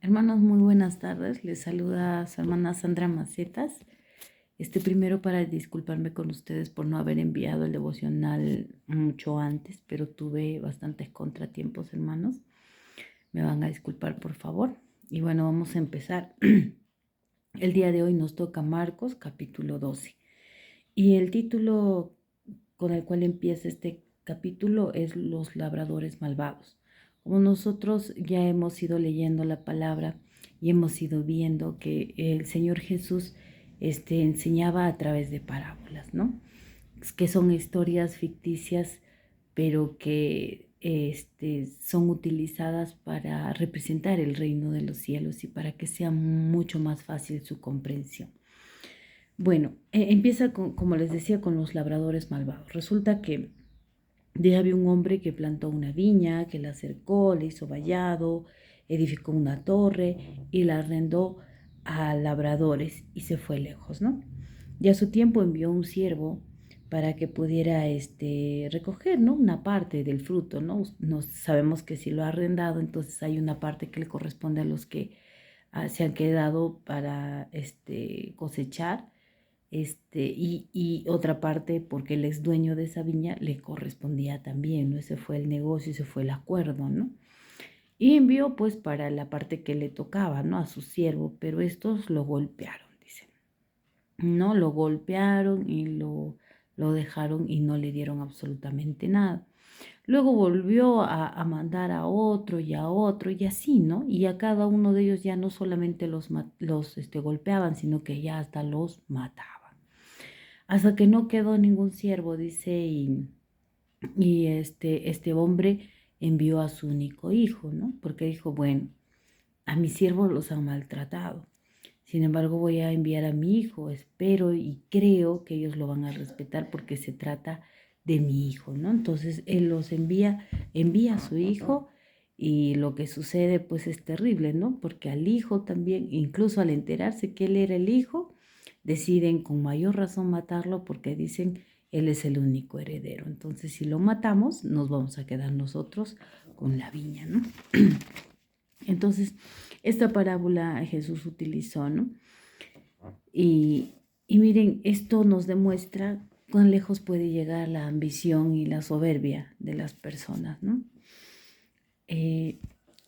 Hermanos, muy buenas tardes. Les saluda su hermana Sandra Macetas. Primero para disculparme con ustedes por no haber enviado el devocional mucho antes, pero tuve bastantes contratiempos, hermanos. Me van a disculpar, por favor. Y bueno, vamos a empezar. El día de hoy nos toca Marcos, capítulo 12. Y el título con el cual empieza este capítulo es Los labradores malvados. Como nosotros ya hemos ido leyendo la palabra y hemos ido viendo que el Señor Jesús enseñaba a través de parábolas, ¿no? Que son historias ficticias, pero que son utilizadas para representar el reino de los cielos y para que sea mucho más fácil su comprensión. Bueno, empieza como les decía, con los labradores malvados. Resulta que había un hombre que plantó una viña, que la cercó, le hizo vallado, edificó una torre y la arrendó a labradores y se fue lejos, ¿no? Y a su tiempo envió un siervo para que pudiera recoger, ¿no? Una parte del fruto, ¿no? Sabemos que si lo ha arrendado, entonces hay una parte que le corresponde a los que se han quedado para cosechar y otra parte, porque él es dueño de esa viña, le correspondía también, ¿no? Ese fue el negocio, ese fue el acuerdo, ¿no? Y envió pues para la parte que le tocaba, ¿no? A su siervo, pero estos lo golpearon, dicen, ¿no? Lo golpearon y lo dejaron y no le dieron absolutamente nada. Luego volvió a mandar a otro y así, ¿no? Y a cada uno de ellos ya no solamente los golpeaban, sino que ya hasta los mataban. Hasta que no quedó ningún siervo, dice, y este hombre envió a su único hijo, ¿no? Porque dijo, bueno, a mis siervos los han maltratado. Sin embargo, voy a enviar a mi hijo, espero y creo que ellos lo van a respetar porque se trata de mi hijo, ¿no? Entonces, él los envía a su hijo y lo que sucede pues es terrible, ¿no? Porque al hijo también, incluso al enterarse que él era el hijo, deciden con mayor razón matarlo porque dicen, él es el único heredero. Entonces, si lo matamos, nos vamos a quedar nosotros con la viña, ¿no? Entonces, esta parábola Jesús utilizó, ¿no? Y miren, esto nos demuestra cuán lejos puede llegar la ambición y la soberbia de las personas, ¿no?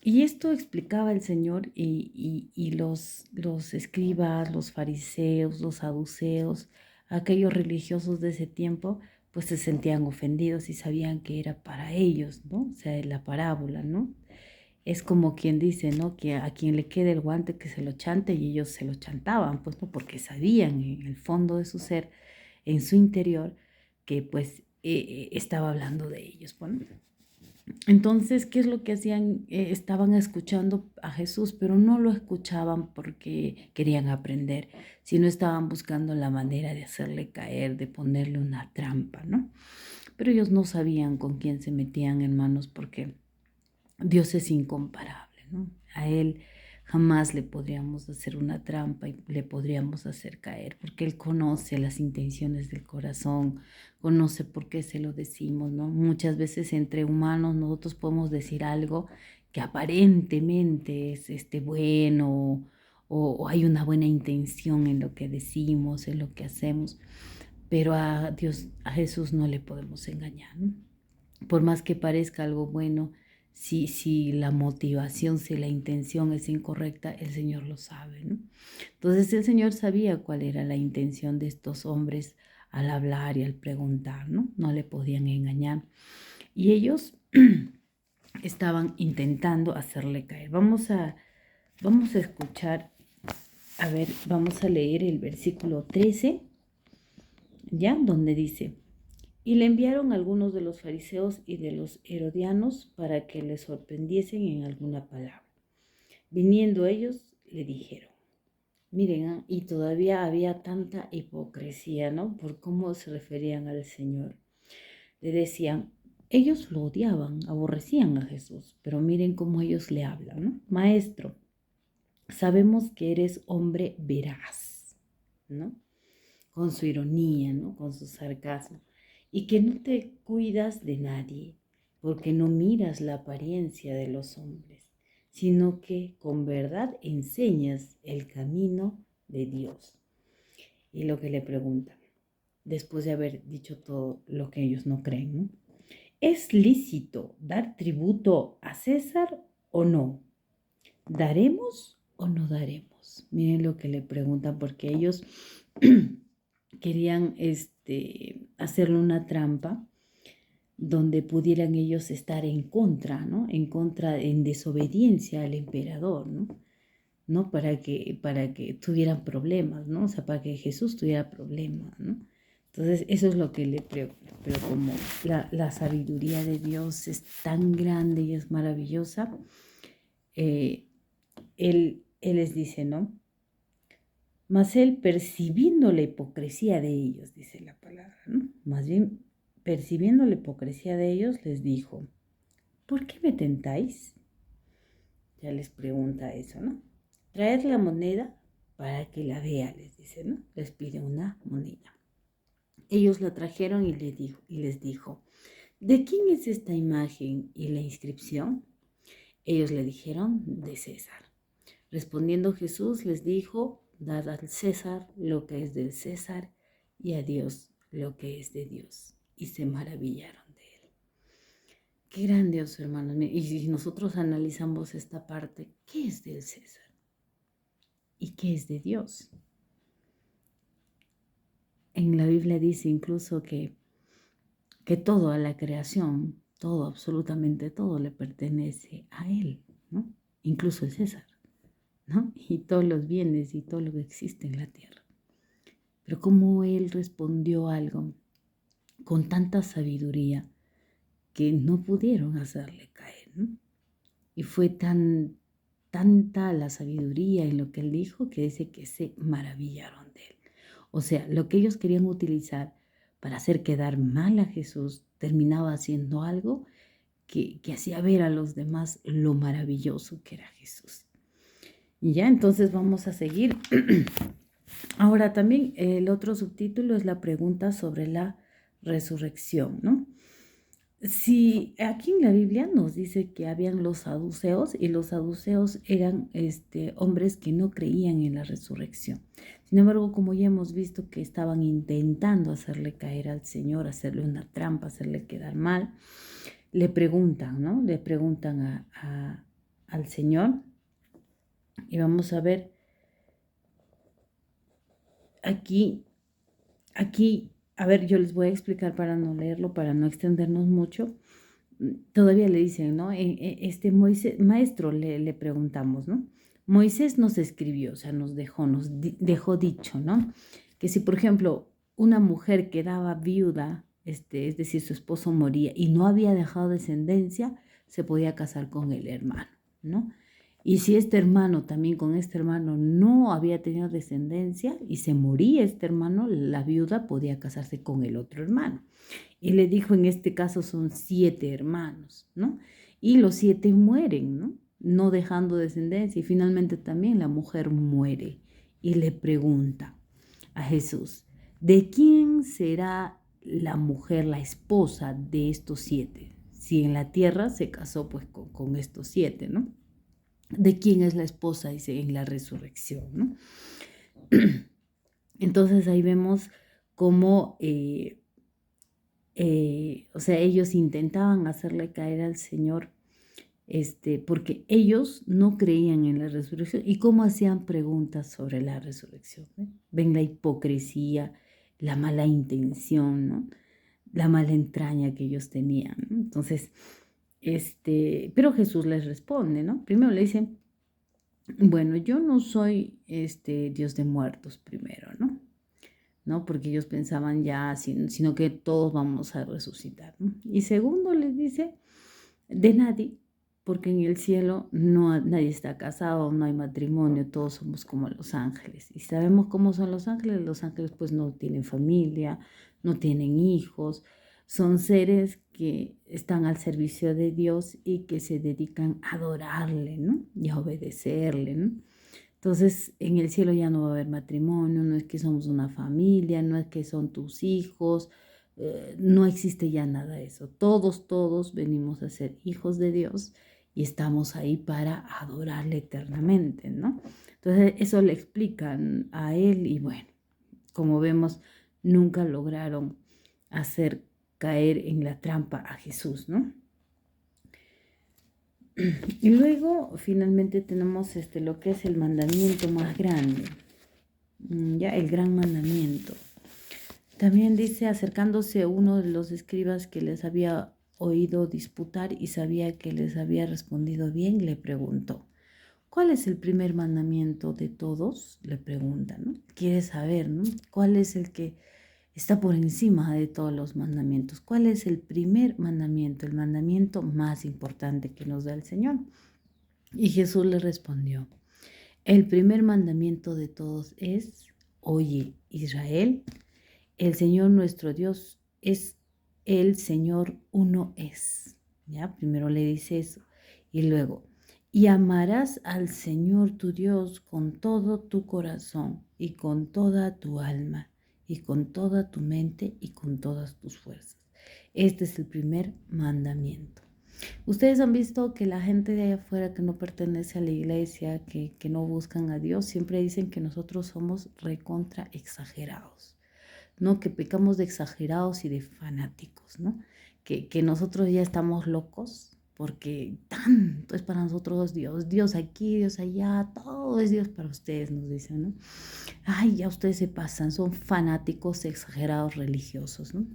Y esto explicaba el Señor y los escribas, los fariseos, los saduceos, aquellos religiosos de ese tiempo, pues se sentían ofendidos y sabían que era para ellos, ¿no? O sea, la parábola, ¿no? Es como quien dice, ¿no? Que a quien le quede el guante que se lo chante y ellos se lo chantaban, pues, ¿no? Porque sabían en el fondo de su ser, en su interior, que pues estaba hablando de ellos, ¿no? Entonces, ¿qué es lo que hacían? Estaban escuchando a Jesús, pero no lo escuchaban porque querían aprender, sino estaban buscando la manera de hacerle caer, de ponerle una trampa, ¿no? Pero ellos no sabían con quién se metían, hermanos, porque Dios es incomparable, ¿no? A Él jamás le podríamos hacer una trampa y le podríamos hacer caer, porque Él conoce las intenciones del corazón, conoce por qué se lo decimos, ¿no? Muchas veces entre humanos nosotros podemos decir algo que aparentemente es bueno o hay una buena intención en lo que decimos, en lo que hacemos, pero a Dios, a Jesús no le podemos engañar, ¿no? Por más que parezca algo bueno, si la motivación, si la intención es incorrecta, el Señor lo sabe, ¿no? Entonces el Señor sabía cuál era la intención de estos hombres al hablar y al preguntar, ¿no? No le podían engañar. Y ellos estaban intentando hacerle caer. Vamos a escuchar, a ver, vamos a leer el versículo 13, ¿ya? Donde dice: y le enviaron algunos de los fariseos y de los herodianos para que le sorprendiesen en alguna palabra. Viniendo ellos, le dijeron, miren, y todavía había tanta hipocresía, ¿no? Por cómo se referían al Señor. Le decían, ellos lo odiaban, aborrecían a Jesús, pero miren cómo ellos le hablan, ¿no? Maestro, sabemos que eres hombre veraz, ¿no? Con su ironía, ¿no? Con su sarcasmo, y que no te cuidas de nadie, porque no miras la apariencia de los hombres, sino que con verdad enseñas el camino de Dios. Y lo que le preguntan, después de haber dicho todo lo que ellos no creen, ¿no? ¿Es lícito dar tributo a César o no? ¿Daremos o no daremos? Miren lo que le preguntan, porque ellos querían hacerle una trampa donde pudieran ellos estar en contra, ¿no? En contra, en desobediencia al emperador, ¿no? ¿No? Para que tuvieran problemas, ¿no? O sea, para que Jesús tuviera problemas, ¿no? Entonces, eso es lo que le preocupa. Pero como la sabiduría de Dios es tan grande y es maravillosa, él les dice, ¿no? Mas él, percibiendo la hipocresía de ellos, dice la palabra, ¿no? Más bien, percibiendo la hipocresía de ellos, les dijo, ¿por qué me tentáis? Ya les pregunta eso, ¿no? Traed la moneda para que la vea, les dice, ¿no? Les pide una moneda. Ellos la trajeron y les dijo, ¿de quién es esta imagen y la inscripción? Ellos le dijeron, de César. Respondiendo Jesús les dijo, dad al César lo que es del César y a Dios lo que es de Dios. Y se maravillaron de él. Qué grandioso, hermanos. Y si nosotros analizamos esta parte, ¿qué es del César? ¿Y qué es de Dios? En la Biblia dice incluso que todo a la creación, todo, absolutamente todo le pertenece a Él, ¿no? Incluso el César, ¿no? Y todos los bienes y todo lo que existe en la tierra. Pero cómo Él respondió algo con tanta sabiduría que no pudieron hacerle caer, ¿no? Y fue tanta la sabiduría en lo que Él dijo que dice que se maravillaron de Él. O sea, lo que ellos querían utilizar para hacer quedar mal a Jesús terminaba haciendo algo que hacía ver a los demás lo maravilloso que era Jesús. Y ya, entonces vamos a seguir. Ahora también el otro subtítulo es la pregunta sobre la resurrección, ¿no? Si aquí en la Biblia nos dice que habían los saduceos y los saduceos eran hombres que no creían en la resurrección. Sin embargo, como ya hemos visto que estaban intentando hacerle caer al Señor, hacerle una trampa, hacerle quedar mal, le preguntan, ¿no? Le preguntan al Señor y vamos a ver aquí, a ver, yo les voy a explicar para no leerlo, para no extendernos mucho. Todavía le dicen, ¿no? Moisés, maestro, le preguntamos, ¿no? Moisés nos escribió, o sea, nos dejó dicho, ¿no? Que si, por ejemplo, una mujer quedaba viuda, es decir, su esposo moría y no había dejado descendencia, se podía casar con el hermano, ¿no? Y si este hermano también con este hermano no había tenido descendencia y se moría este hermano, la viuda podía casarse con el otro hermano. Y le dijo, en este caso son 7 hermanos, ¿no? Y los 7 mueren, ¿no? No dejando descendencia. Y finalmente también la mujer muere. Y le pregunta a Jesús, ¿de quién será la mujer, la esposa de estos 7? Si en la tierra se casó pues con estos 7, ¿no? ¿De quién es la esposa? Dice, en la resurrección, ¿no? Entonces ahí vemos cómo... o sea, ellos intentaban hacerle caer al Señor, porque ellos no creían en la resurrección y cómo hacían preguntas sobre la resurrección. Ven la hipocresía, la mala intención, ¿no? La mala entraña que ellos tenían, ¿no? Entonces, pero Jesús les responde, ¿no? Primero le dice, bueno, yo no soy Dios de muertos primero, ¿no? ¿No? Porque ellos pensaban ya, sino que todos vamos a resucitar, ¿no? Y segundo les dice, de nadie, porque en el cielo nadie está casado, no hay matrimonio, todos somos como los ángeles. Y sabemos cómo son los ángeles pues no tienen familia, no tienen hijos, son seres que están al servicio de Dios y que se dedican a adorarle, ¿no? Y a obedecerle, ¿no? Entonces, en el cielo ya no va a haber matrimonio, no es que somos una familia, no es que son tus hijos, no existe ya nada de eso. Todos venimos a ser hijos de Dios y estamos ahí para adorarle eternamente, ¿no? Entonces eso le explican a él y bueno, como vemos, nunca lograron hacer caer en la trampa a Jesús, ¿no? Y luego finalmente tenemos lo que es el mandamiento más grande, ya el gran mandamiento. También dice, acercándose uno de los escribas que les había oído disputar y sabía que les había respondido bien, le preguntó, ¿cuál es el primer mandamiento de todos? Le pregunta, ¿no? Quiere saber, ¿no? ¿Cuál es el que está por encima de todos los mandamientos? ¿Cuál es el primer mandamiento, el mandamiento más importante que nos da el Señor? Y Jesús le respondió, el primer mandamiento de todos es, oye, Israel, el Señor nuestro Dios es el Señor uno es. ¿Ya? Primero le dice eso. Y luego, y amarás al Señor tu Dios con todo tu corazón y con toda tu alma y con toda tu mente y con todas tus fuerzas. Este es el primer mandamiento. Ustedes han visto que la gente de allá afuera que no pertenece a la iglesia, que no buscan a Dios, siempre dicen que nosotros somos recontra exagerados, ¿no? Que pecamos de exagerados y de fanáticos, ¿no? Que nosotros ya estamos locos porque tanto es para nosotros Dios, Dios aquí, Dios allá, todo es Dios para ustedes, nos dicen, ¿no? Ay, ya ustedes se pasan, son fanáticos exagerados religiosos, ¿no?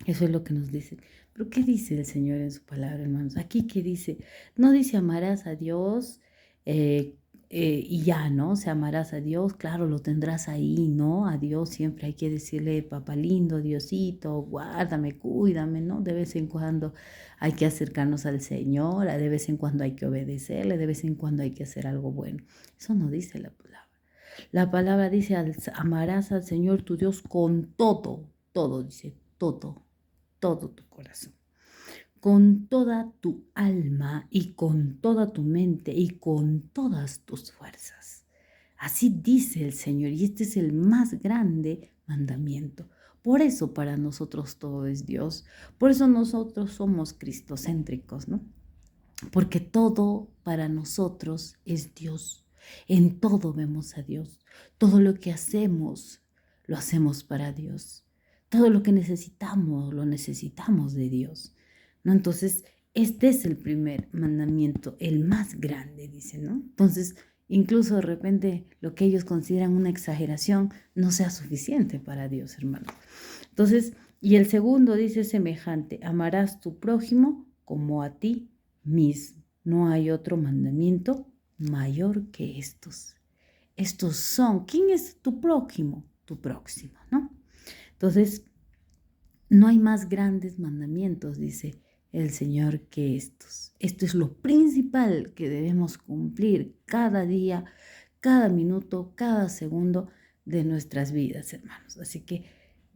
Eso es lo que nos dice. Pero ¿qué dice el Señor en su palabra, hermanos? Aquí, ¿qué dice? No dice amarás a Dios eh, y ya, ¿no? O sea, amarás a Dios, claro, lo tendrás ahí, ¿no? A Dios siempre hay que decirle, papá lindo, Diosito, guárdame, cuídame, ¿no? De vez en cuando hay que acercarnos al Señor, de vez en cuando hay que obedecerle, de vez en cuando hay que hacer algo bueno. Eso no dice la palabra. La palabra dice, amarás al Señor tu Dios con todo, dice, todo tu corazón, con toda tu alma y con toda tu mente y con todas tus fuerzas. Así dice el Señor y este es el más grande mandamiento. Por eso para nosotros todo es Dios, por eso nosotros somos cristocéntricos, ¿no? Porque todo para nosotros es Dios. En todo vemos a Dios. Todo lo que hacemos, lo hacemos para Dios. Todo lo que necesitamos, lo necesitamos de Dios, ¿no? Entonces, este es el primer mandamiento, el más grande, dice, ¿no? Entonces, incluso de repente lo que ellos consideran una exageración no sea suficiente para Dios, hermano. Entonces, y el segundo dice semejante, amarás tu prójimo como a ti mismo. No hay otro mandamiento mayor que estos. Estos son, ¿quién es tu prójimo? Tu próximo, ¿no? Entonces, no hay más grandes mandamientos, dice el Señor, que estos. Esto es lo principal que debemos cumplir cada día, cada minuto, cada segundo de nuestras vidas, hermanos. Así que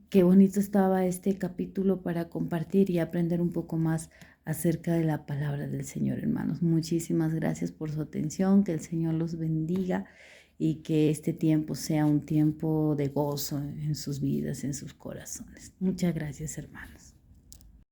qué bonito estaba este capítulo para compartir y aprender un poco más acerca de la palabra del Señor, hermanos. Muchísimas gracias por su atención, que el Señor los bendiga y que este tiempo sea un tiempo de gozo en sus vidas, en sus corazones. Muchas gracias, hermanos.